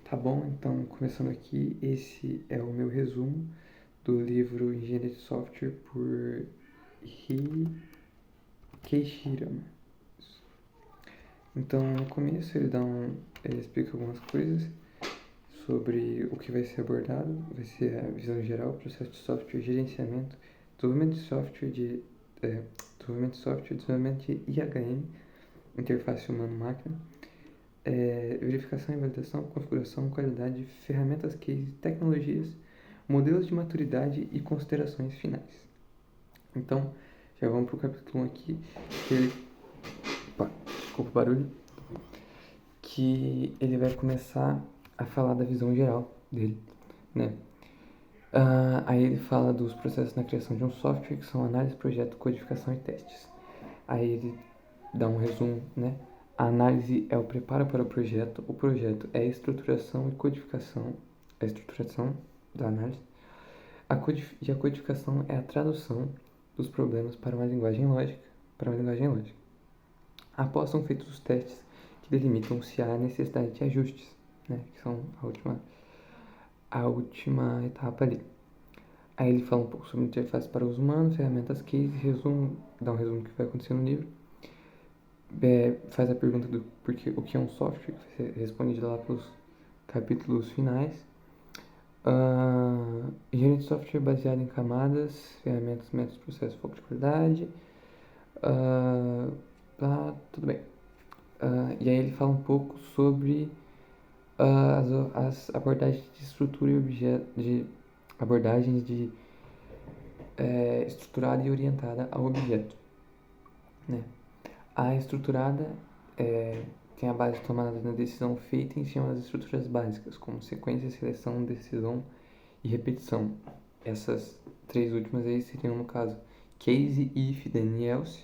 Tá bom, então começando aqui, esse é o meu resumo do livro Engenharia de Software por Keiichi Hirama. Então, no começo ele explica algumas coisas sobre o que vai ser abordado, vai ser a visão geral, processo de software, gerenciamento, desenvolvimento de software, desenvolvimento de IHM, interface humano-máquina, verificação e validação, configuração, qualidade, ferramentas, case, tecnologias, modelos de maturidade e considerações finais. Então, já vamos para o capítulo 1 aqui, que ele... Opa, desculpa o barulho. Que ele vai começar a falar da visão geral dele, né? Aí ele fala dos processos na criação de um software, que são análise, projeto, codificação e testes. Aí ele dá um resumo, né? A análise é o preparo para o projeto é a estruturação e codificação, a estruturação da análise, e a codificação é a tradução dos problemas para uma linguagem lógica, Após são feitos os testes que delimitam se há necessidade de ajustes, né? Que são a última etapa ali. Aí ele fala um pouco sobre interface para os humanos, ferramentas case, dá um resumo do que vai acontecer no livro. Faz a pergunta do o que é um software, que vai ser respondido lá pelos capítulos finais. Engenharia de software baseado em camadas, ferramentas, métodos, processos, foco de qualidade. Tudo bem. E aí ele fala um pouco sobre as abordagens de estrutura e objeto, estruturada e orientada ao objeto, né? A estruturada tem a base tomada na decisão feita em cima das estruturas básicas, como sequência, seleção, decisão e repetição. Essas três últimas aí seriam, no caso, case, if, then else,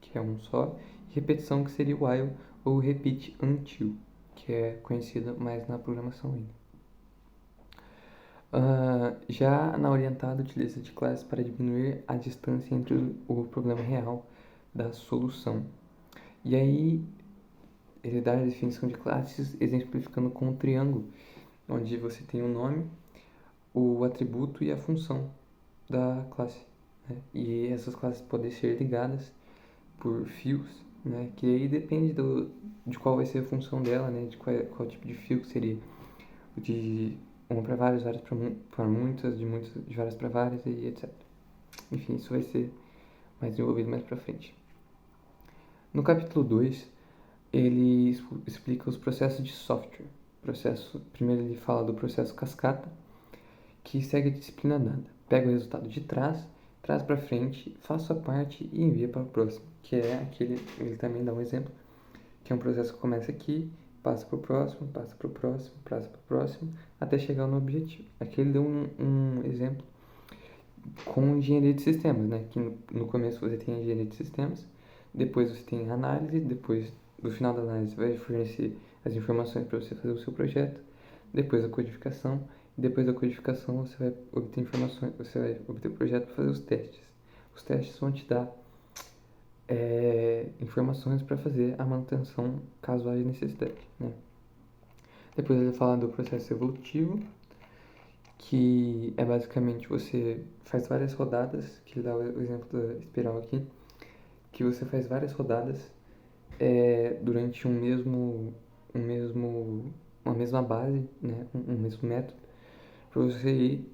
que é um só, e repetição, que seria while ou repeat until, que é conhecida mais na programação ainda. Já na orientada, utiliza de classes para diminuir a distância entre o problema real da solução. E aí, ele dá a definição de classes exemplificando com um triângulo, onde você tem o nome, o atributo e a função da classe, né? E essas classes podem ser ligadas por fios, né? Que aí depende de qual vai ser a função dela, né? De qual tipo de fio que seria. De uma para várias, várias para muitas, de várias para várias e etc. Enfim, isso vai ser mais desenvolvido mais para frente. No capítulo 2, ele explica os processos de software. Primeiro ele fala do processo cascata, que segue a disciplina dada. Pega o resultado de trás, traz para frente, faz sua parte e envia para o próximo, que é aquele, ele também dá um exemplo, que é um processo que começa aqui, passa para o próximo, passa para o próximo, passa para o próximo, até chegar no objetivo. Aqui ele deu um exemplo com engenharia de sistemas, né? Que no começo você tem a engenharia de sistemas, depois você tem a análise, depois do final da análise vai fornecer as informações para você fazer o seu projeto, depois a codificação, e depois da codificação você vai obter informações, você vai obter o projeto para fazer os testes. Os testes vão te dar informações para fazer a manutenção caso haja necessidade, né? Depois ele fala do processo evolutivo, que é basicamente você faz várias rodadas, que ele dá o exemplo da espiral aqui, que você faz várias rodadas durante uma mesma base, né, um mesmo método, para você ir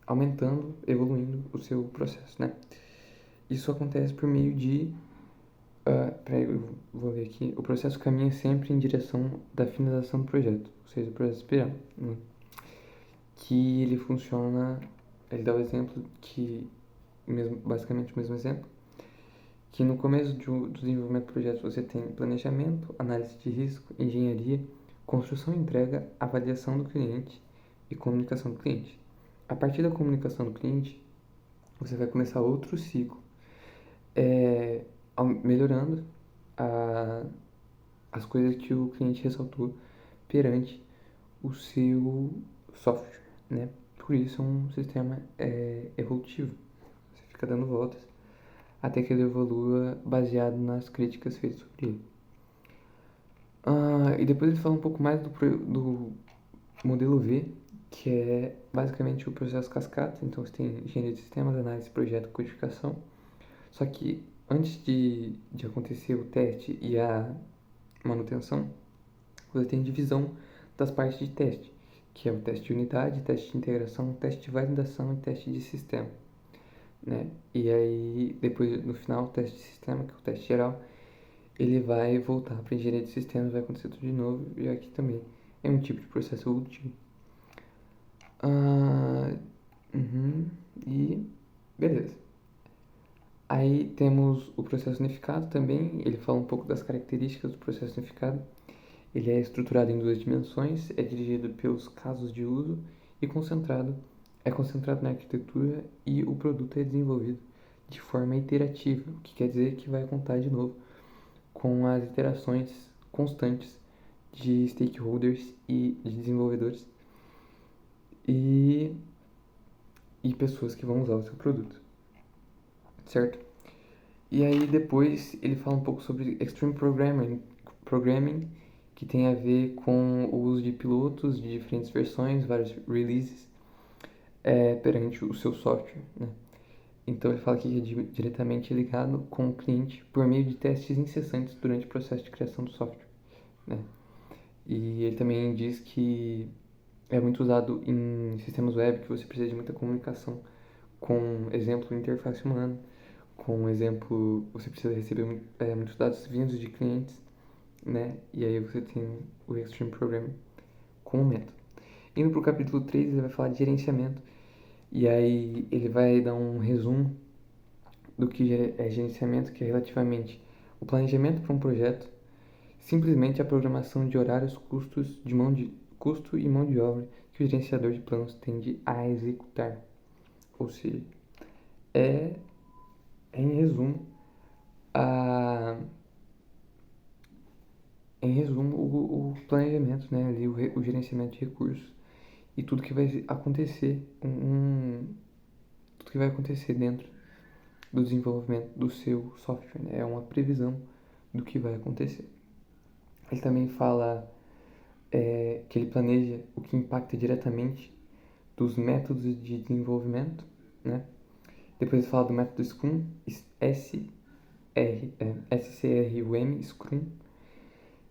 aumentando, evoluindo o seu processo, né? Isso acontece por meio de eu vou ver aqui. O processo caminha sempre em direção da finalização do projeto, ou seja, o processo espiral, né? Que ele funciona, ele dá o exemplo que, basicamente o mesmo exemplo, que no começo do desenvolvimento do projeto você tem planejamento, análise de risco, engenharia, construção e entrega, avaliação do cliente e comunicação do cliente. A partir da comunicação do cliente, você vai começar outro ciclo, melhorando as coisas que o cliente ressaltou perante o seu software, né? Por isso é um sistema evolutivo. Você fica dando voltas até que ele evolua baseado nas críticas feitas sobre ele. E depois ele fala um pouco mais do modelo V, que é basicamente o processo cascata. Então você tem engenharia de sistemas, análise, projeto, codificação. Só que antes de acontecer o teste e a manutenção, você tem divisão das partes de teste, que é o teste de unidade, teste de integração, teste de validação e teste de sistema, né? E aí, depois, no final, o teste de sistema, que é o teste geral, ele vai voltar para engenharia de sistemas, vai acontecer tudo de novo, e aqui também é um tipo de processo evolutivo. Uhum, e beleza. Aí temos o processo unificado também, ele fala um pouco das características do processo unificado. Ele é estruturado em duas dimensões, é dirigido pelos casos de uso e é concentrado na arquitetura e o produto é desenvolvido de forma iterativa, o que quer dizer que vai contar de novo com as iterações constantes de stakeholders e de desenvolvedores e, e pessoas que vão usar o seu produto, certo? E aí depois ele fala um pouco sobre Extreme Programming, que tem a ver com o uso de pilotos de diferentes versões, vários releases, perante o seu software, né? Então ele fala que é diretamente ligado com o cliente por meio de testes incessantes durante o processo de criação do software, né? E ele também diz que é muito usado em sistemas web que você precisa de muita comunicação com, exemplo, interface humana, com exemplo, você precisa receber muitos dados vindos de clientes, né? E aí você tem o Extreme Programming como método. Indo para o capítulo 3, ele vai falar de gerenciamento, e aí ele vai dar um resumo do que é gerenciamento, que é relativamente o planejamento para um projeto, simplesmente a programação de horários, custo e mão de obra que o gerenciador de planos tende a executar. Ou seja, é em resumo a o planejamento, né, ali o gerenciamento de recursos e tudo que vai acontecer tudo que vai acontecer dentro do desenvolvimento do seu software, né? É uma previsão do que vai acontecer. Ele também fala que ele planeja o que impacta diretamente dos métodos de desenvolvimento, né? Depois ele fala do método Scrum, SCRUM, Scrum,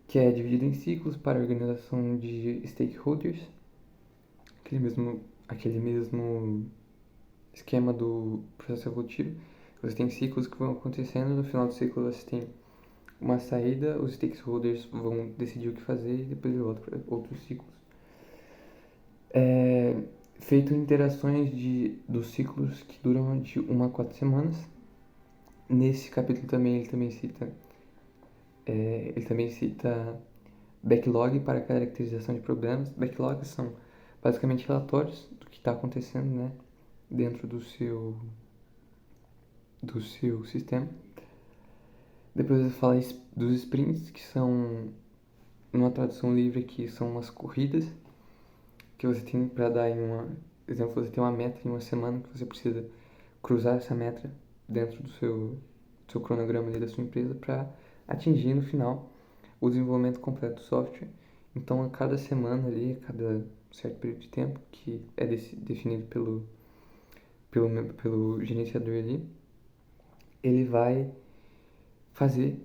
que é dividido em ciclos para a organização de stakeholders, aquele mesmo esquema do processo evolutivo. Você tem ciclos que vão acontecendo, no final do ciclo você tem uma saída, os stakeholders vão decidir o que fazer e depois volta para outros ciclos. Feito interações dos ciclos que duram de 1 a 4 semanas. Nesse capítulo também ele também cita backlog para caracterização de problemas. Backlogs são basicamente relatórios do que está acontecendo, né, dentro do seu sistema. Depois ele fala dos sprints, que são, numa tradução livre aqui, são umas corridas que você tem para dar por exemplo, você tem uma meta em uma semana que você precisa cruzar essa meta dentro do seu cronograma ali da sua empresa para atingir no final o desenvolvimento completo do software. Então, a cada semana ali, a cada certo período de tempo que é definido pelo gerenciador ali, ele vai fazer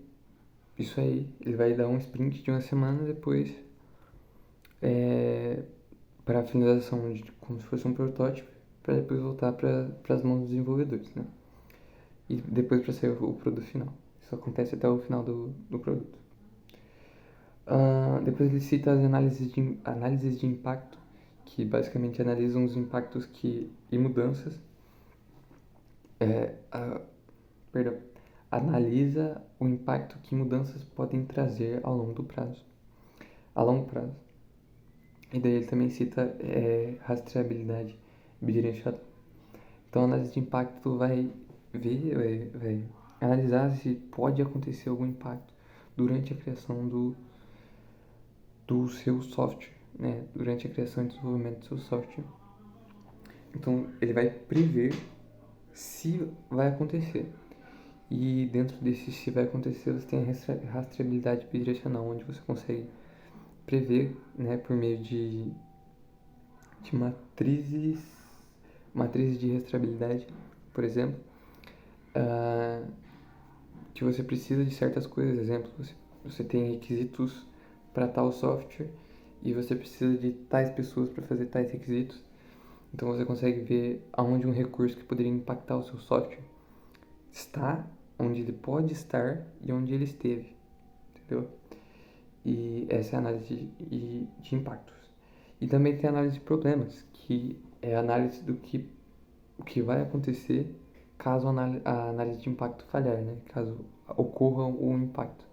isso aí. Ele vai dar um sprint de uma semana depois para a finalização de como se fosse um protótipo, para depois voltar para as mãos dos desenvolvedores, né? E depois para sair o produto final. Isso acontece até o final do produto. Depois ele cita as análises de impacto, que basicamente analisam os impactos e mudanças. Perdão. Analisa o impacto que mudanças podem trazer a longo prazo. E daí ele também cita rastreabilidade bidirecional. Então a análise de impacto vai analisar se pode acontecer algum impacto durante a criação do seu software, né? Durante a criação e desenvolvimento do seu software. Então ele vai prever se vai acontecer. E dentro desse se vai acontecer, você tem a rastreabilidade bidirecional, onde você consegue prever, né, por meio de matrizes de rastreabilidade, por exemplo, que você precisa de certas coisas. Exemplo, você tem requisitos para tal software e você precisa de tais pessoas para fazer tais requisitos. Então você consegue ver aonde um recurso que poderia impactar o seu software está, onde ele pode estar e onde ele esteve, entendeu? E essa é a análise de impactos. E também tem a análise de problemas, que é a análise do que, o que vai acontecer caso a análise de impacto falhar, né? Caso ocorra um impacto.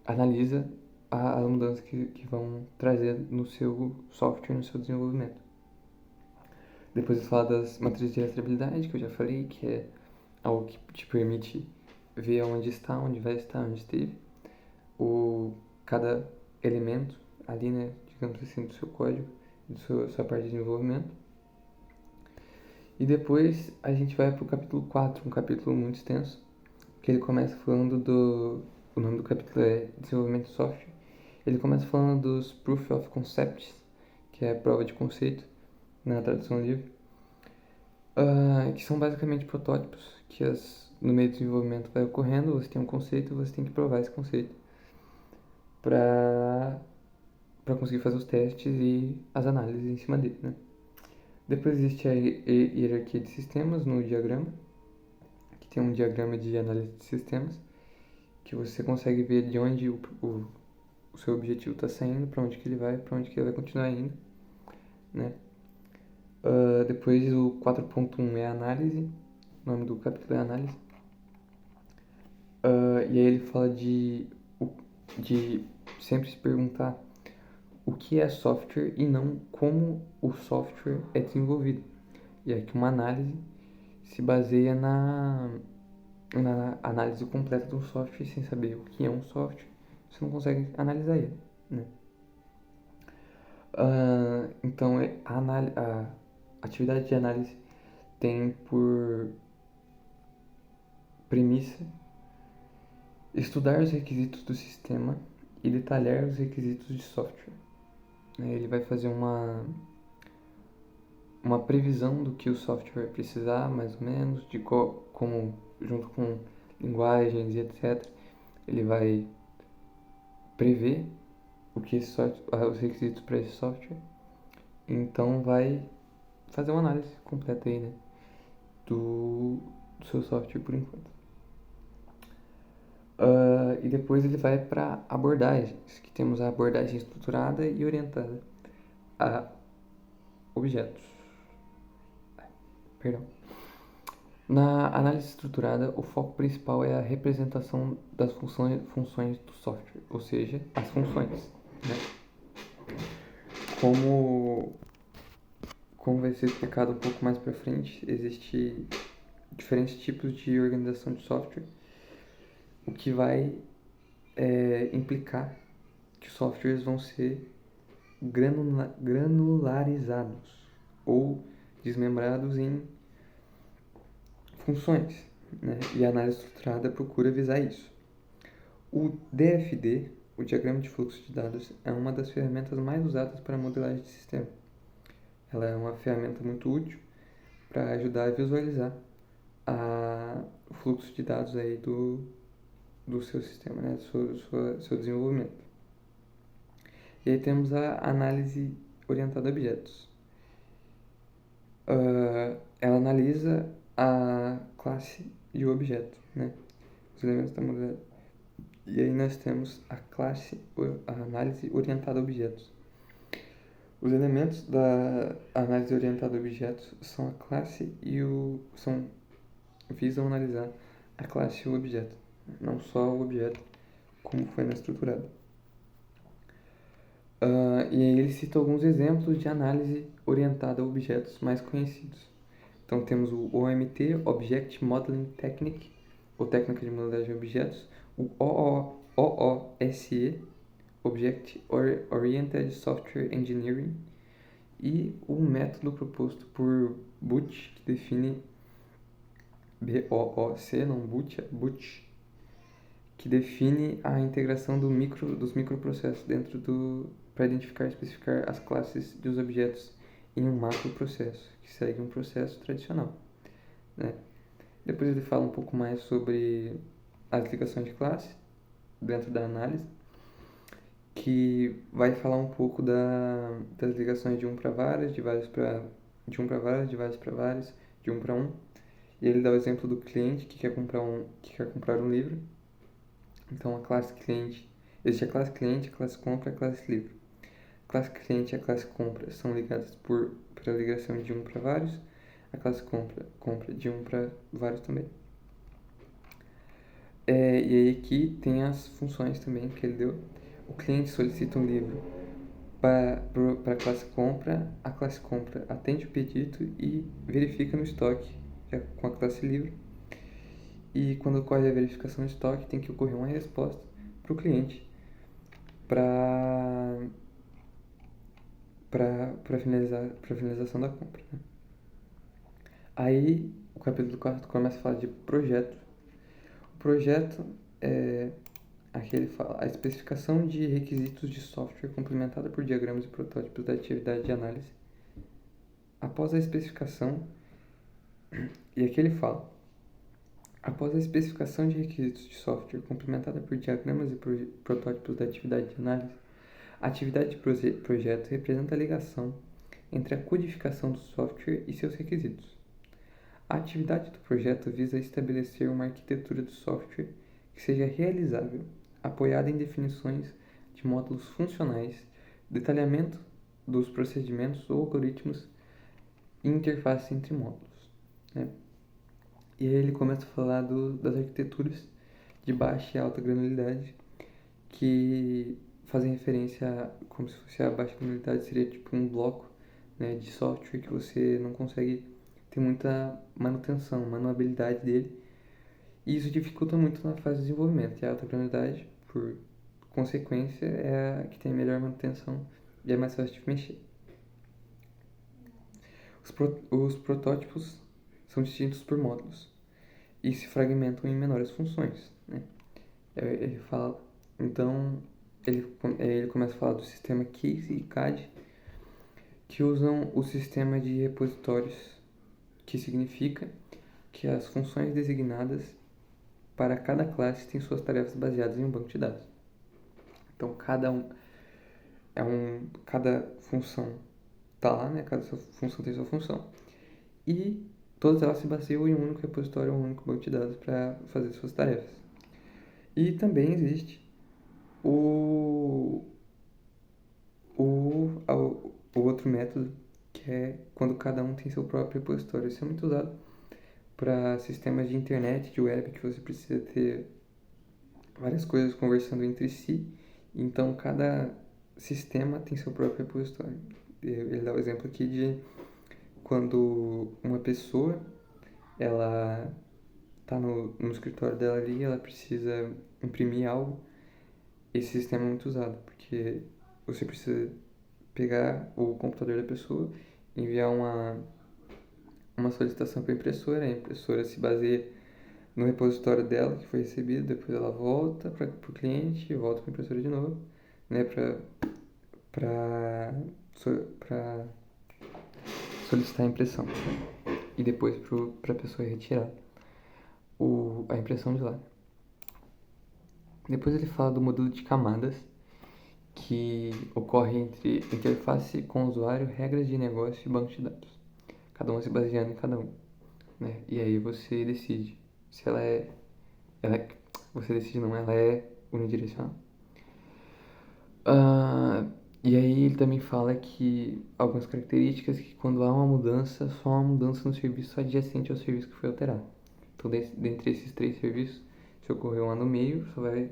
Analisa as mudanças que vão trazer no seu software, no seu desenvolvimento. Depois ele fala das matrizes de rastreabilidade, que eu já falei, que é algo que te permite ver onde está, onde vai estar, onde esteve. Cada elemento ali, né, digamos assim, do seu código, sua parte de desenvolvimento. E depois a gente vai para o capítulo 4, um capítulo muito extenso, que ele começa falando o nome do capítulo é Desenvolvimento de Software. Ele começa falando dos Proof of Concepts, que é a prova de conceito, na tradução livre, que são basicamente protótipos que no meio do desenvolvimento vai ocorrendo, você tem um conceito, você tem que provar esse conceito para conseguir fazer os testes e as análises em cima dele, né? Depois existe a hierarquia de sistemas no diagrama, que tem um diagrama de análise de sistemas, que você consegue ver de onde o seu objetivo está saindo, para onde que ele vai, para onde que ele vai continuar indo, né? Depois o 4.1 é a análise, o nome do capítulo é análise. E aí ele fala de sempre se perguntar o que é software e não como o software é desenvolvido. E aqui uma análise se baseia na análise completa do software. Sem saber o que é um software, você não consegue analisar ele, né? Então a atividade de análise tem por premissa estudar os requisitos do sistema e detalhar os requisitos de software. Ele vai fazer uma previsão do que o software vai precisar, mais ou menos, de como, junto com linguagens e etc. Ele vai prever o que os requisitos para esse software. Então vai fazer uma análise completa aí, né, do seu software por enquanto. E depois ele vai para abordagens, que temos a abordagem estruturada e orientada a objetos. Perdão. Na análise estruturada, o foco principal é a representação das funções do software, ou seja, as funções, né? Como vai ser explicado um pouco mais para frente, existem diferentes tipos de organização de software, o que vai implicar que os softwares vão ser granularizados ou desmembrados em funções, né? E a análise estruturada procura visar isso. O DFD, o diagrama de fluxo de dados, é uma das ferramentas mais usadas para modelagem de sistema. Ela é uma ferramenta muito útil para ajudar a visualizar o fluxo de dados aí do seu sistema, né? Do seu desenvolvimento. E aí temos a análise orientada a objetos. Ela analisa a classe e o objeto, né? Os elementos da modalidade. E aí nós temos a análise orientada a objetos. Os elementos da análise orientada a objetos são a classe visam analisar a classe e o objeto, não só o objeto, como foi na estruturada. E aí ele cita alguns exemplos de análise orientada a objetos mais conhecidos. Então temos o OMT, Object Modeling Technique, ou técnica de modelagem de objetos, o OOSE, Object Oriented Software Engineering, e o método proposto por Butch, que define BOOC, não Butch, é Butch, que define a integração dos microprocessos para identificar e especificar as classes dos objetos em um macroprocesso, que segue um processo tradicional, né? Depois ele fala um pouco mais sobre as ligações de classe dentro da análise, que vai falar um pouco das ligações de um para várias, de um para várias, de várias para várias, de um para um. E ele dá o exemplo do cliente que quer comprar um livro. Então a classe cliente, existe a classe cliente, a classe compra e a classe livro. A classe cliente e a classe compra são ligadas pela ligação de um para vários. A classe compra de um para vários também. E aí aqui tem as funções também que ele deu. O cliente solicita um livro para a classe compra atende o pedido e verifica no estoque com a classe livro. E quando ocorre a verificação de estoque, tem que ocorrer uma resposta para o cliente para finalização da compra, né? Aí o capítulo 4 começa a falar de projeto. O projeto é aquele fala a especificação de requisitos de software complementada por diagramas e protótipos da atividade de análise. Após a especificação, e aqui ele fala: após a especificação de requisitos de software complementada por diagramas e protótipos da atividade de análise, a atividade de projeto representa a ligação entre a codificação do software e seus requisitos. A atividade do projeto visa estabelecer uma arquitetura do software que seja realizável, apoiada em definições de módulos funcionais, detalhamento dos procedimentos ou algoritmos e interface entre módulos, né? E aí ele começa a falar das arquiteturas de baixa e alta granularidade, que fazem referência como se fosse a baixa granularidade seria tipo um bloco, né, de software que você não consegue ter muita manuabilidade dele, e isso dificulta muito na fase de desenvolvimento. E a alta granularidade, por consequência, é a que tem a melhor manutenção e é mais fácil de mexer. Os protótipos são distintos por módulos e se fragmentam em menores funções, né? Ele fala, então, ele começa a falar do sistema Case e CAD, que usam o sistema de repositórios, que significa que as funções designadas para cada classe têm suas tarefas baseadas em um banco de dados. Então, cada função tá lá, né? Cada função tem sua função. E todas elas se baseiam em um único repositório, um único banco de dados para fazer suas tarefas. E também existe o outro método, que é quando cada um tem seu próprio repositório. Isso é muito usado para sistemas de internet, de web, que você precisa ter várias coisas conversando entre si. Então, cada sistema tem seu próprio repositório. Ele dá o exemplo aqui de quando uma pessoa ela está no escritório dela ali e ela precisa imprimir algo. Esse sistema é muito usado, porque você precisa pegar o computador da pessoa, enviar uma solicitação para a impressora se baseia no repositório dela que foi recebido, depois ela volta para o cliente e volta para a impressora de novo, né, para solicitar a impressão e depois para a pessoa retirar a impressão de lá. Depois ele fala do modelo de camadas, que ocorre entre interface com o usuário, regras de negócio e banco de dados, cada um se baseando em cada um, né? E aí você decide se ela é unidirecional. E aí ele também fala que algumas características que quando há uma mudança, só há uma mudança no serviço adjacente ao serviço que foi alterado. Então, dentre esses 3 serviços, se ocorrer uma no meio, só vai,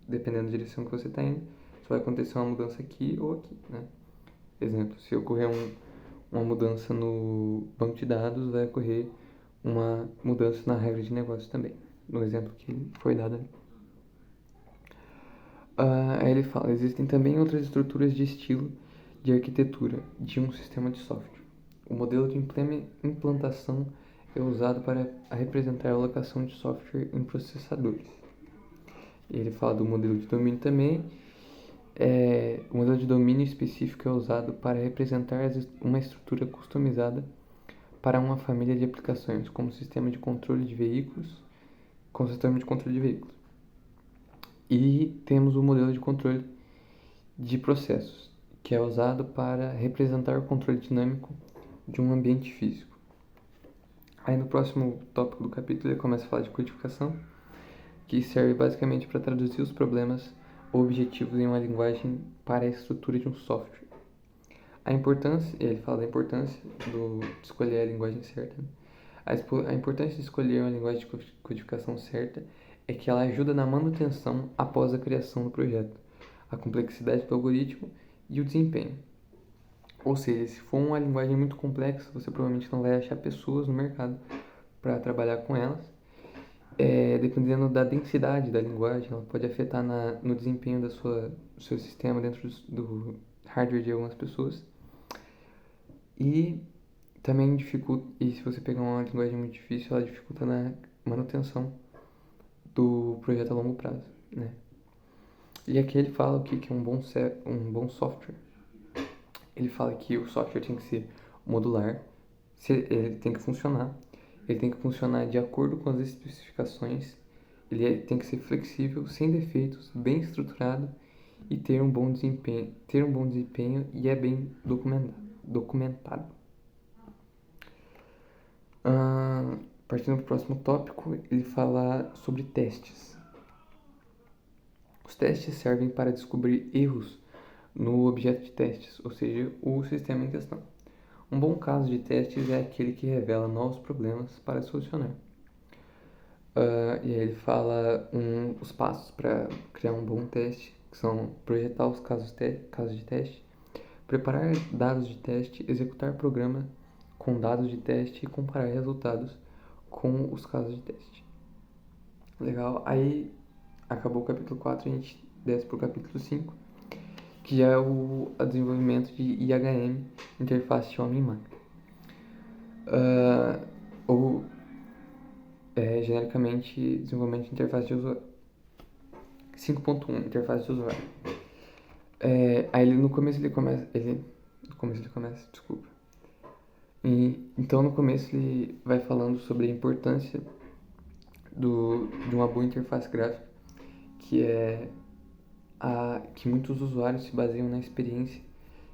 dependendo da direção que você está indo, só vai acontecer uma mudança aqui ou aqui, né? Exemplo, se ocorrer uma mudança no banco de dados, vai ocorrer uma mudança na regra de negócio também, no exemplo que foi dado ali. Aí ele fala, existem também outras estruturas de estilo de arquitetura de um sistema de software. O modelo de implantação é usado para representar a alocação de software em processadores. Ele fala do modelo de domínio também. O modelo de domínio específico é usado para representar uma estrutura customizada para uma família de aplicações, como sistema de controle de veículos, E temos o modelo de controle de processos, que é usado para representar o controle dinâmico de um ambiente físico. Aí no próximo tópico do capítulo ele começa a falar de codificação, que serve basicamente para traduzir os problemas ou objetivos em uma linguagem para a estrutura de um software. Ele fala da importância de escolher a linguagem certa. A importância de escolher uma linguagem de codificação certa é que ela ajuda na manutenção após a criação do projeto, a complexidade do algoritmo e o desempenho. Ou seja, se for uma linguagem muito complexa, você provavelmente não vai achar pessoas no mercado para trabalhar com elas. Dependendo da densidade da linguagem, ela pode afetar no desempenho do seu sistema dentro do hardware de algumas pessoas. E também e se você pegar uma linguagem muito difícil, ela dificulta na manutenção do projeto a longo prazo, né? E aqui ele fala o que é um bom software. Ele fala que o software tem que ser modular, ele tem que funcionar de acordo com as especificações, tem que ser flexível, sem defeitos, bem estruturado e ter um bom desempenho e é bem documentado. Partindo para o próximo tópico, ele fala sobre testes. Os testes servem para descobrir erros no objeto de testes, ou seja, o sistema em questão. Um bom caso de testes é aquele que revela novos problemas para solucionar. E aí ele fala os passos para criar um bom teste, que são projetar os casos de teste, preparar dados de teste, executar programa com dados de teste e comparar resultados com os casos de teste. Legal, aí acabou o capítulo 4 e a gente desce para o capítulo 5, que já é o desenvolvimento de IHM, interface de homem-máquina. Genericamente, desenvolvimento de interface de usuário. 5.1, interface de usuário. Aí no começo ele começa, desculpa. Então no começo ele vai falando sobre a importância de uma boa interface gráfica, que é que muitos usuários se baseiam na experiência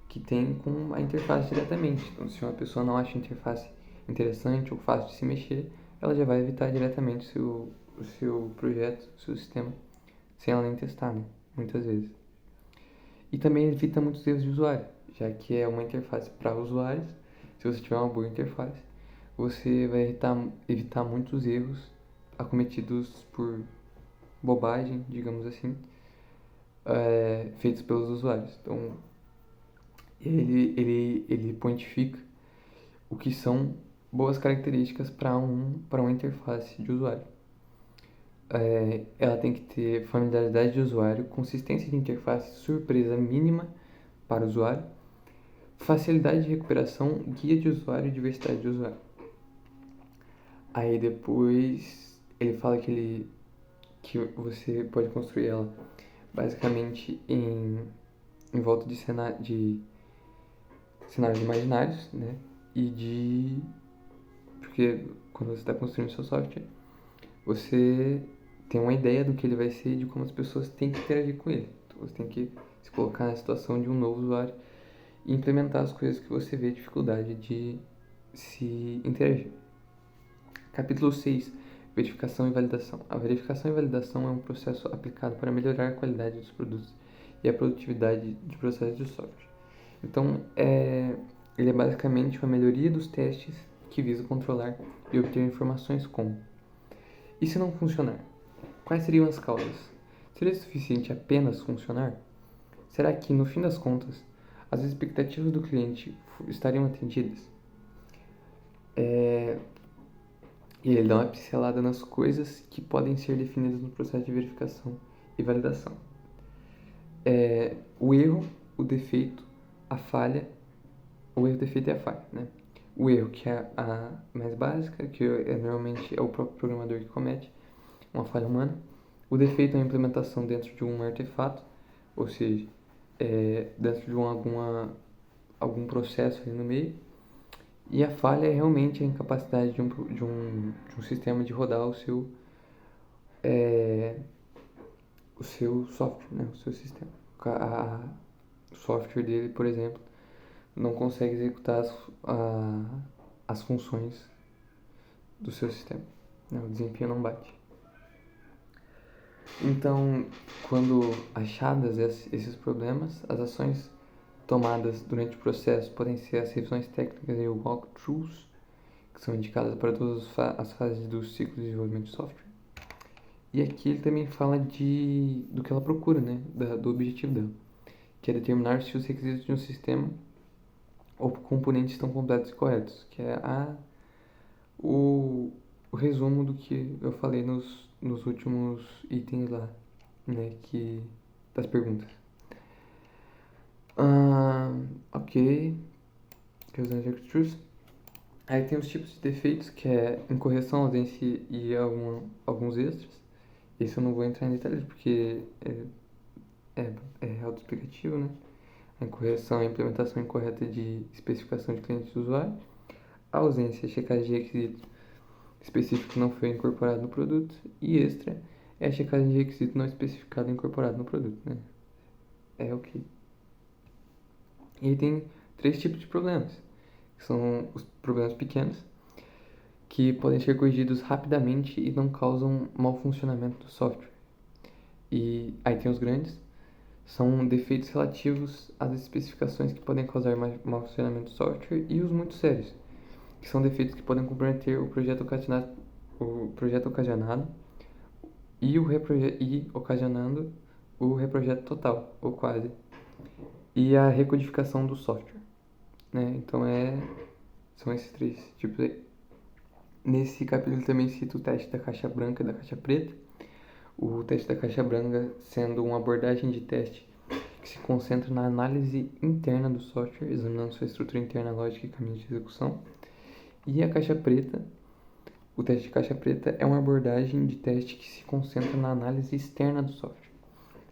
que tem com a interface diretamente. Então, se uma pessoa não acha a interface interessante ou fácil de se mexer, ela já vai evitar diretamente o seu projeto, o seu sistema, sem ela nem testar, né? Muitas vezes. E também evita muitos erros de usuário, já que é uma interface para usuários. Se você tiver uma boa interface, você vai evitar muitos erros acometidos por bobagem, digamos assim, feitos pelos usuários. Então, ele pontifica o que são boas características para uma interface de usuário. Ela tem que ter familiaridade de usuário, consistência de interface, surpresa mínima para o usuário, facilidade de recuperação, guia de usuário e diversidade de usuário. Aí depois ele fala que você pode construir ela basicamente em volta de cenários imaginários, né? Porque quando você está construindo seu software, você tem uma ideia do que ele vai ser e de como as pessoas têm que interagir com ele. Então você tem que se colocar na situação de um novo usuário e implementar as coisas que você vê dificuldade de se interagir. Capítulo 6. Verificação e validação. A verificação e validação é um processo aplicado para melhorar a qualidade dos produtos e a produtividade de processos de software. Então, ele é basicamente uma melhoria dos testes que visa controlar e obter informações como: e se não funcionar? Quais seriam as causas? Seria suficiente apenas funcionar? Será que, no fim das contas, as expectativas do cliente estariam atendidas? E ele dá uma pincelada nas coisas que podem ser definidas no processo de verificação e validação. O erro, o defeito, a falha. O erro, defeito e a falha, né? O erro, que é a mais básica, que normalmente é o próprio programador que comete, uma falha humana. O defeito é a implementação dentro de um artefato, ou seja, dentro de algum processo ali no meio. E a falha é realmente a incapacidade de um sistema de rodar o seu software, né? O seu sistema. O software dele, por exemplo, não consegue executar as funções do seu sistema, né? O desempenho não bate. Então, quando achadas esses problemas, as ações tomadas durante o processo podem ser as revisões técnicas e walkthroughs, que são indicadas para todas as fases do ciclo de desenvolvimento de software. E aqui ele também fala do que ela procura, né? Do objetivo dela, que é determinar se os requisitos de um sistema ou componentes estão completos e corretos, que é o resumo do que eu falei nos últimos itens lá, né? Das perguntas. Ok. Revisões extras. Aí tem os tipos de defeitos, que é incorreção, ausência e alguns extras. Esse eu não vou entrar em detalhes porque é autoexplicativo, né? A incorreção é a implementação incorreta de especificação de cliente e usuário. A ausência é checagem de requisito específico que não foi incorporado no produto. E extra é a checagem de requisito não especificado e incorporado no produto, né? É o que. E aí tem 3 tipos de problemas, que são os problemas pequenos, que podem ser corrigidos rapidamente e não causam mau funcionamento do software. E aí tem os grandes, são defeitos relativos às especificações que podem causar mau funcionamento do software, e os muito sérios, que são defeitos que podem comprometer o projeto ocasionado e ocasionando o reprojeto total, ou quase, e a recodificação do software, né? Então são esses 3 tipos aí. Nesse capítulo também cita o teste da caixa branca e da caixa preta. O teste da caixa branca sendo uma abordagem de teste que se concentra na análise interna do software, examinando sua estrutura interna, lógica e caminhos de execução. E a caixa preta, o teste de caixa preta é uma abordagem de teste que se concentra na análise externa do software,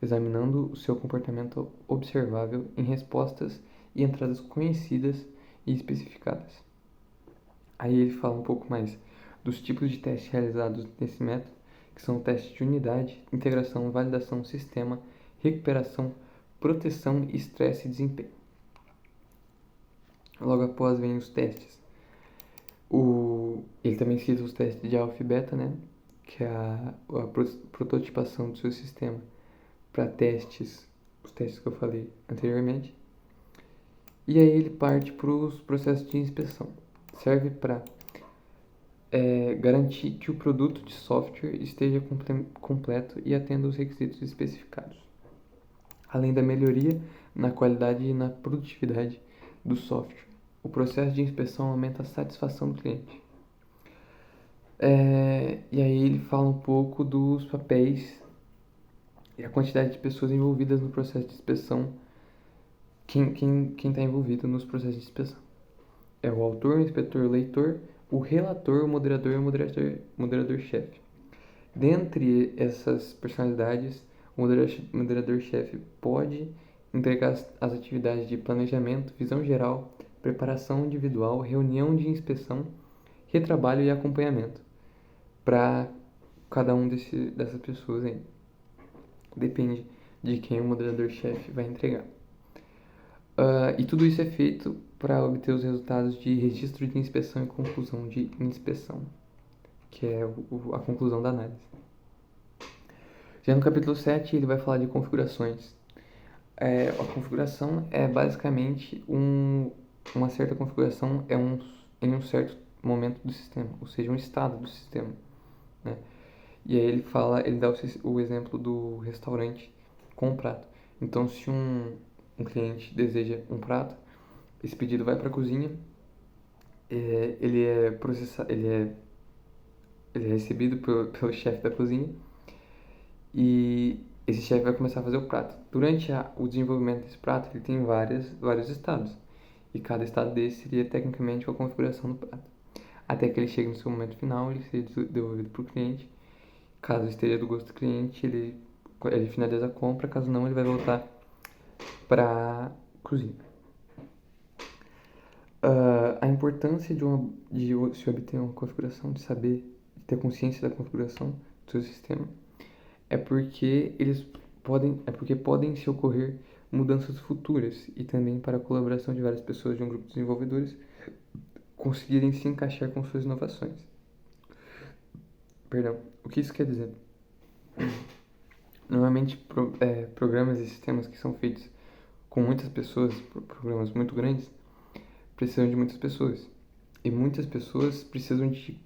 examinando o seu comportamento observável em respostas e entradas conhecidas e especificadas. Aí ele fala um pouco mais dos tipos de testes realizados nesse método, que são testes de unidade, integração, validação, sistema, recuperação, proteção, estresse e desempenho. Logo após vem os testes. Ele também cita os testes de alfa e beta, né? Que é a prototipação do seu sistema para os testes que eu falei anteriormente. E aí ele parte para os processos de inspeção. Serve para garantir que o produto de software esteja completo e atenda os requisitos especificados, além da melhoria na qualidade e na produtividade do software. O processo de inspeção aumenta a satisfação do cliente. E aí ele fala um pouco dos papéis e a quantidade de pessoas envolvidas no processo de inspeção. Quem está envolvido nos processos de inspeção é o autor, o inspetor, o leitor, o relator, o moderador e o moderador-chefe. Dentre essas personalidades, o moderador-chefe pode entregar as atividades de planejamento, visão geral, preparação individual, reunião de inspeção, retrabalho e acompanhamento para cada um dessas pessoas aí. Depende de quem o moderador-chefe vai entregar. E tudo isso é feito para obter os resultados de registro de inspeção e conclusão de inspeção, que é a conclusão da análise. Já no capítulo 7 ele vai falar de configurações. A configuração é basicamente uma certa configuração em um certo momento do sistema, ou seja, um estado do sistema, né? E aí ele dá o exemplo do restaurante com um prato. Então, se um cliente deseja um prato, esse pedido vai para a cozinha, ele é processado, ele é recebido pelo chefe da cozinha, e esse chefe vai começar a fazer o prato. Durante o desenvolvimento desse prato, ele tem vários estados, e cada estado desse seria tecnicamente uma configuração do prato. Até que ele chegue no seu momento final, ele seria devolvido para o cliente. Caso esteja do gosto do cliente, ele finaliza a compra, caso não, ele vai voltar para cozinha. A importância de se obter uma configuração, de saber, de ter consciência da configuração do seu sistema, é porque podem se ocorrer mudanças futuras e também para a colaboração de várias pessoas de um grupo de desenvolvedores conseguirem se encaixar com suas inovações. Perdão, o que isso quer dizer? Normalmente, programas e sistemas que são feitos com muitas pessoas, programas muito grandes, precisam de muitas pessoas. E muitas pessoas precisam de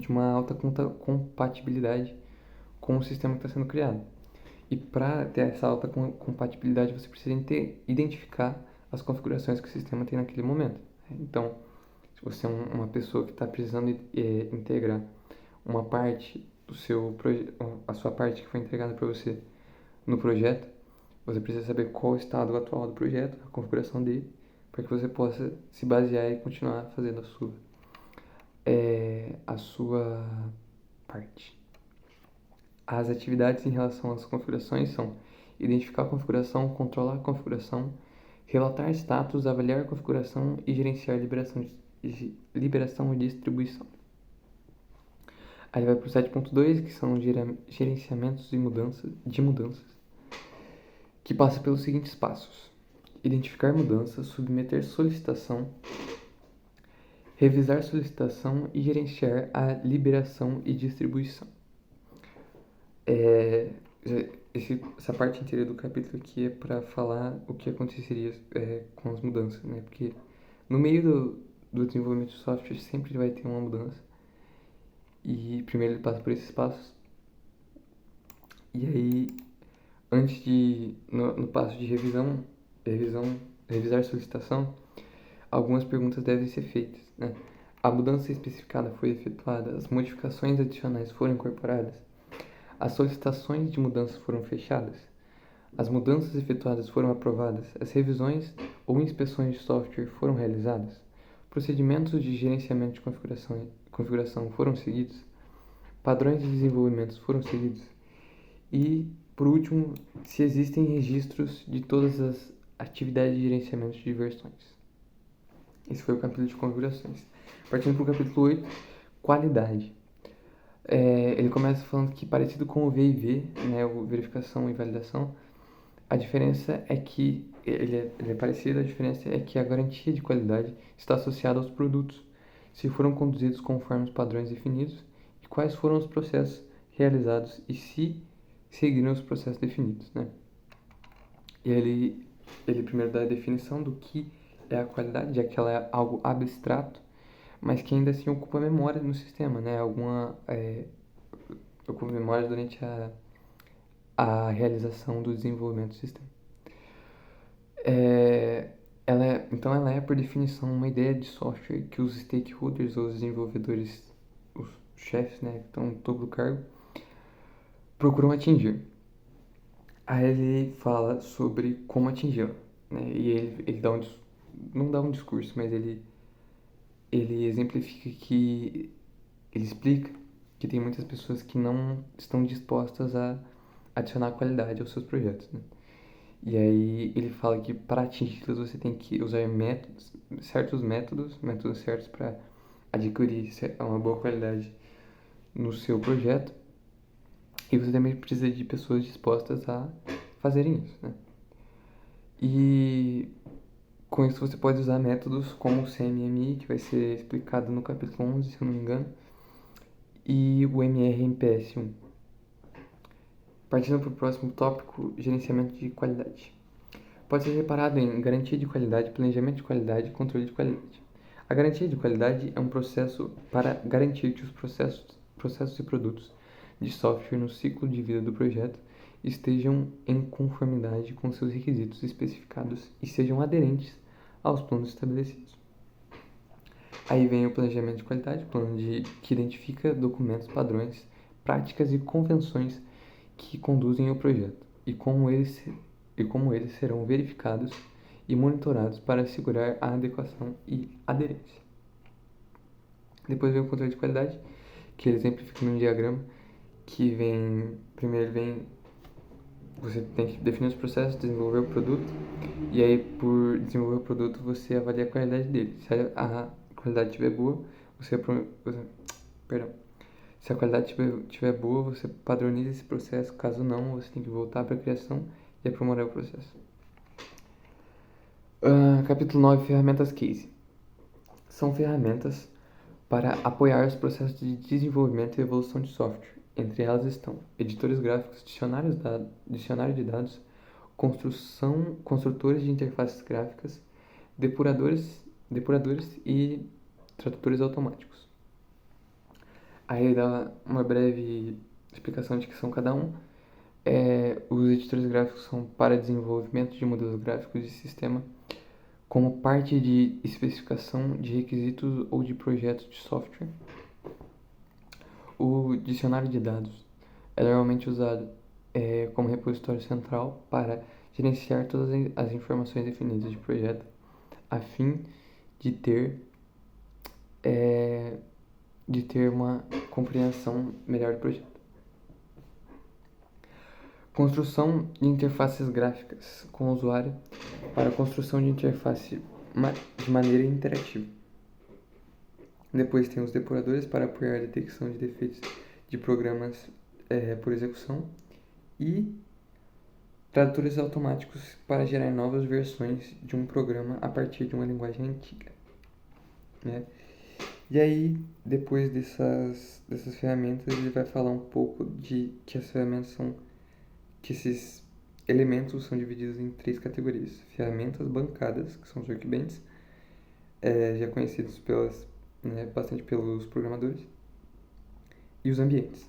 uma alta compatibilidade com o sistema que está sendo criado. E para ter essa alta compatibilidade, você precisa identificar as configurações que o sistema tem naquele momento. Então, se você é uma pessoa que está precisando integrar uma parte a sua parte que foi entregada para você no projeto, você precisa saber qual o estado atual do projeto, a configuração dele, para que você possa se basear e continuar fazendo a sua parte. As atividades em relação às configurações são identificar a configuração, controlar a configuração, relatar status, avaliar a configuração e gerenciar liberação e distribuição. Aí vai para o 7.2, que são gerenciamentos de mudanças, que passa pelos seguintes passos: identificar mudanças, submeter solicitação, revisar solicitação e gerenciar a liberação e distribuição. Essa parte inteira do capítulo aqui é para falar o que aconteceria com as mudanças, né? Porque no meio do desenvolvimento de software sempre vai ter uma mudança. E primeiro ele passa por esses passos. E aí, no passo de revisar a solicitação, algumas perguntas devem ser feitas, né? A mudança especificada foi efetuada, as modificações adicionais foram incorporadas, as solicitações de mudanças foram fechadas, as mudanças efetuadas foram aprovadas, as revisões ou inspeções de software foram realizadas, procedimentos de gerenciamento de configuração foram seguidos, padrões de desenvolvimento foram seguidos e, por último, se existem registros de todas as atividades de gerenciamento de versões. Esse foi o capítulo de configurações. Partindo para o capítulo 8, qualidade. Ele começa falando que, parecido com o V&V, né, o verificação e validação, a diferença é que ele é parecido, a diferença é que a garantia de qualidade está associada aos produtos, se foram conduzidos conforme os padrões definidos e quais foram os processos realizados e se seguiram os processos definidos, né? E ele primeiro dá a definição do que é a qualidade, já que ela é algo abstrato, mas que ainda assim ocupa memória no sistema, né? Ocupa memória durante a realização do desenvolvimento do sistema. Então ela é, por definição, uma ideia de software que os stakeholders, ou os desenvolvedores, os chefes, né, que estão no topo do cargo, procuram atingir. Aí ele fala sobre como atingi-la, né? E ele não dá um discurso, mas ele exemplifica ele explica que tem muitas pessoas que não estão dispostas a adicionar qualidade aos seus projetos, né? E aí ele fala que para atingi-las você tem que usar certos métodos certos para adquirir uma boa qualidade no seu projeto. E você também precisa de pessoas dispostas a fazerem isso, né? E com isso você pode usar métodos como o CMMI, que vai ser explicado no capítulo 11, se eu não me engano, e o MRMPS-1. Partindo para o próximo tópico, gerenciamento de qualidade. Pode ser reparado em garantia de qualidade, planejamento de qualidade e controle de qualidade. A garantia de qualidade é um processo para garantir que os processos e produtos de software no ciclo de vida do projeto estejam em conformidade com seus requisitos especificados e sejam aderentes aos planos estabelecidos. Aí vem o planejamento de qualidade, que identifica documentos, padrões, práticas e convenções que conduzem o projeto e como eles serão verificados e monitorados para assegurar a adequação e aderência. Depois vem o controle de qualidade, que ele exemplifica num diagrama, que vem, primeiro ele vem, você tem que definir os processos, desenvolver o produto, e aí por desenvolver o produto você avalia a qualidade dele. Se a qualidade estiver boa, perdão, se a qualidade estiver boa, você padroniza esse processo, caso não, você tem que voltar para a criação e aprimorar o processo. Capítulo 9, ferramentas case. São ferramentas para apoiar os processos de desenvolvimento e evolução de software. Entre elas estão editores gráficos, dicionário de dados, construtores de interfaces gráficas, depuradores e tradutores automáticos. Aí ele dá uma breve explicação de que são cada um. Os editores gráficos são para desenvolvimento de modelos gráficos de sistema como parte de especificação de requisitos ou de projetos de software. O dicionário de dados é normalmente usado como repositório central para gerenciar todas as informações definidas de projeto, a fim de ter uma compreensão melhor do projeto. Construção de interfaces gráficas com o usuário para a construção de interface de maneira interativa. Depois tem os depuradores para apoiar a detecção de defeitos de programas por execução e tradutores automáticos para gerar novas versões de um programa a partir de uma linguagem antiga, né? E aí, depois dessas ferramentas, ele vai falar um pouco de que as ferramentas são, que esses elementos são divididos em 3 categorias: ferramentas bancadas, que são os workbenches, já conhecidos bastante pelos programadores, e os ambientes.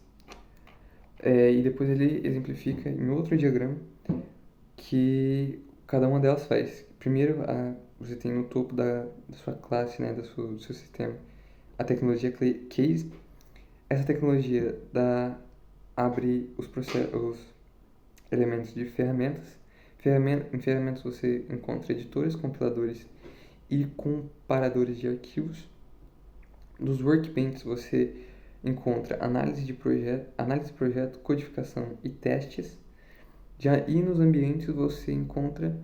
E depois ele exemplifica em outro diagrama que cada uma delas faz. Primeiro, você tem no topo da sua classe, né, do seu sistema, a tecnologia case. Essa tecnologia abre os elementos de ferramentas. Em ferramentas você encontra editores, compiladores e comparadores de arquivos. Nos workbenches você encontra análise de projeto, codificação e testes. E nos ambientes você encontra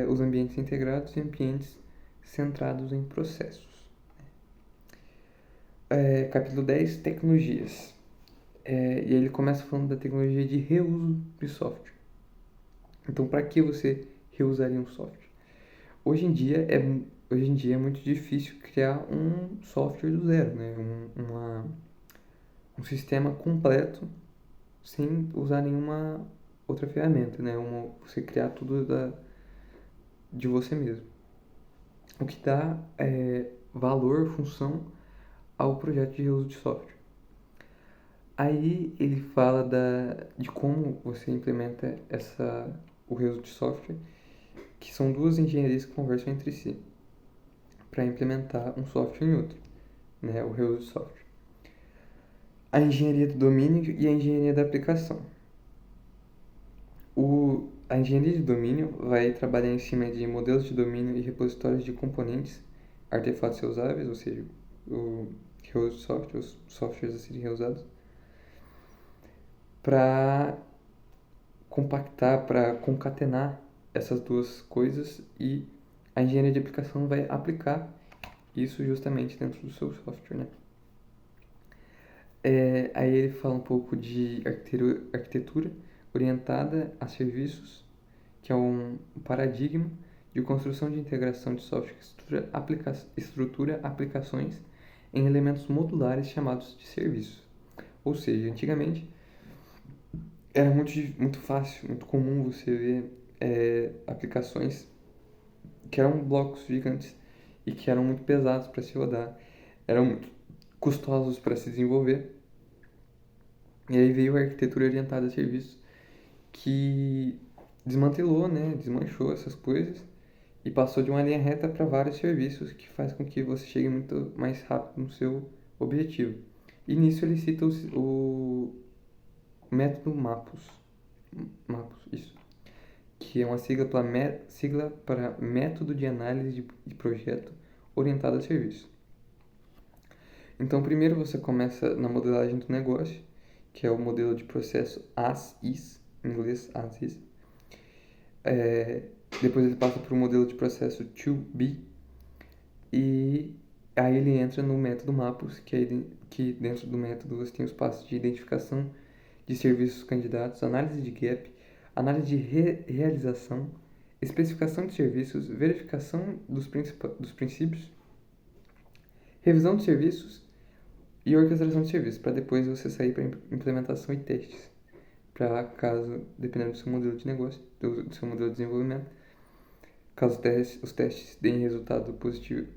os ambientes integrados e ambientes centrados em processos. Capítulo 10, tecnologias. E aí ele começa falando da tecnologia de reuso de software. Então, para que você reusaria um software? Hoje em dia é muito difícil criar um software do zero, né? Um sistema completo sem usar nenhuma outra ferramenta, né? Você criar tudo de você mesmo. O que dá valor, função ao projeto de reuso de software. Aí ele fala de como você implementa o reuso de software, que são 2 engenharias que conversam entre si para implementar um software em outro, né? O reuso de software. A engenharia do domínio e a engenharia da aplicação. A engenharia de domínio vai trabalhar em cima de modelos de domínio e repositórios de componentes, artefatos reusáveis, ou seja, o reuso de software, os softwares a serem reusados, para compactar, para concatenar essas 2 coisas, e a engenharia de aplicação vai aplicar isso justamente dentro do seu software, né? Aí ele fala um pouco de arquitetura orientada a serviços, que é um paradigma de construção de integração de software que estrutura aplicações em elementos modulares chamados de serviços. Ou seja, antigamente era muito fácil, muito comum você ver aplicações que eram blocos gigantes e que eram muito pesados para se rodar, eram muito custosos para se desenvolver. E aí veio a arquitetura orientada a serviços, que desmanchou essas coisas e passou de uma linha reta para vários serviços, que faz com que você chegue muito mais rápido no seu objetivo. E nisso ele cita o método MAPUS, isso, que é uma sigla para Método de Análise de Projeto Orientado a Serviço. Então, primeiro você começa na modelagem do negócio que é o modelo de processo as-is, em inglês as-is. Depois ele passa para o modelo de processo to be, e aí ele entra no método MAPUS, que dentro do método você tem os passos de identificação de serviços candidatos, análise de gap, análise de realização, especificação de serviços, verificação dos princípios, revisão de serviços e orquestração de serviços, para depois você sair para implementação e testes. Para caso, dependendo do seu modelo de negócio, do seu modelo de desenvolvimento, caso os testes deem resultado positivo,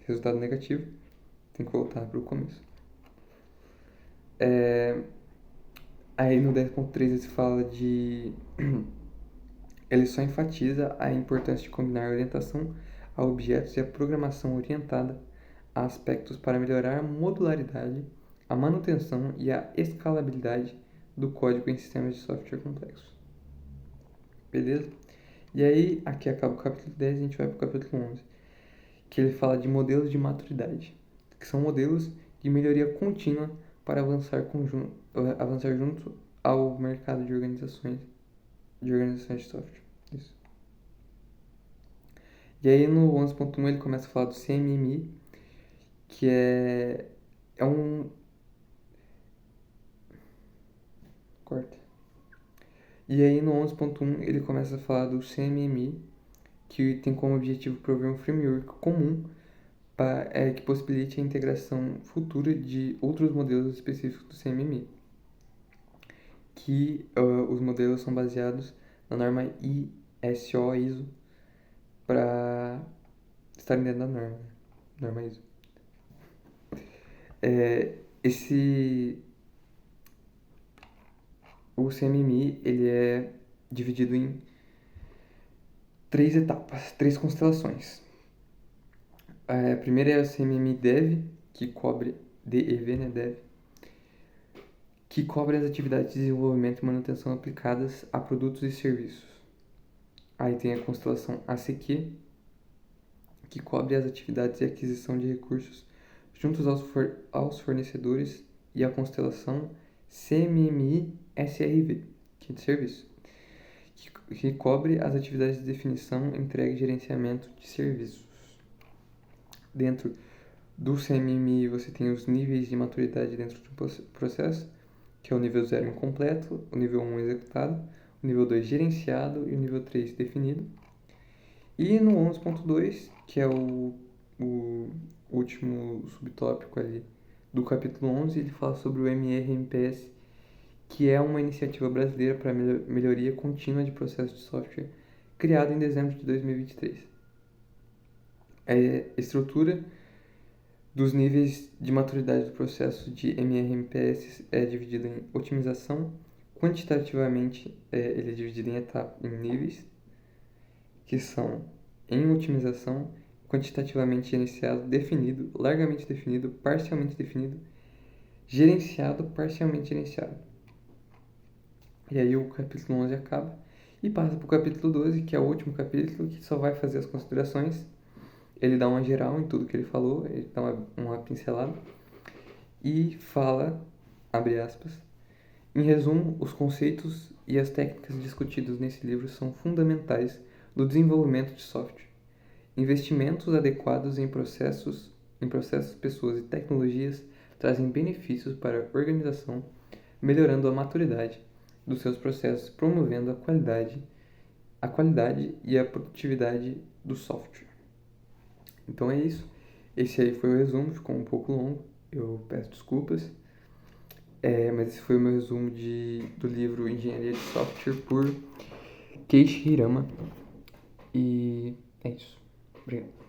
resultado negativo, tem que voltar para o começo. Aí no 10.3 ele fala de... ele só enfatiza a importância de combinar a orientação a objetos e a programação orientada a aspectos para melhorar a modularidade, a manutenção e a escalabilidade do código em sistemas de software complexos. Beleza? E aí, aqui acaba o capítulo 10 e a gente vai para o capítulo 11, que ele fala de modelos de maturidade, que são modelos de melhoria contínua para avançar junto ao mercado de organizações de software. Isso. E aí no 11.1 ele começa a falar do CMMI, que é um... Corta. E aí no 11.1 ele começa a falar do CMMI, que tem como objetivo prover um framework comum que possibilite a integração futura de outros modelos específicos do CMMI. Que os modelos são baseados na norma ISO para estarem dentro da norma ISO. O CMMI ele é dividido em 3 etapas, 3 constelações. A primeira é o CMMI Dev, que cobre DEV, né, Dev, que cobre as atividades de desenvolvimento e manutenção aplicadas a produtos e serviços. Aí tem a constelação ACQ, que cobre as atividades de aquisição de recursos juntos aos fornecedores, e a constelação CMMI SRV, que é de serviço, que cobre as atividades de definição, entrega e gerenciamento de serviços. Dentro do CMMI você tem os níveis de maturidade dentro do processo, que é o nível 0 incompleto, o nível 1 executado, o nível 2 gerenciado e o nível 3 definido. E no 11.2, que é o último subtópico ali do capítulo 11, ele fala sobre o MRMPS, que é uma iniciativa brasileira para melhoria contínua de processos de software, criado em dezembro de 2023. A estrutura dos níveis de maturidade do processo de MRMPS é dividida em otimização. Quantitativamente, ele é dividido em níveis, que são em otimização, quantitativamente gerenciado, definido, largamente definido, parcialmente definido, gerenciado, parcialmente gerenciado. E aí o capítulo 11 acaba e passa para o capítulo 12, que é o último capítulo, que só vai fazer as considerações. Ele dá uma geral em tudo que ele falou, ele dá uma pincelada e fala, abre aspas, em resumo, os conceitos e as técnicas discutidos nesse livro são fundamentais do desenvolvimento de software. Investimentos adequados em processos, pessoas e tecnologias trazem benefícios para a organização, melhorando a maturidade dos seus processos, promovendo a qualidade e a produtividade do software. Então é isso. Esse aí foi o resumo, ficou um pouco longo, eu peço desculpas. Mas esse foi o meu resumo do livro Engenharia de Software por Keiichi Hirama. E é isso. Obrigado.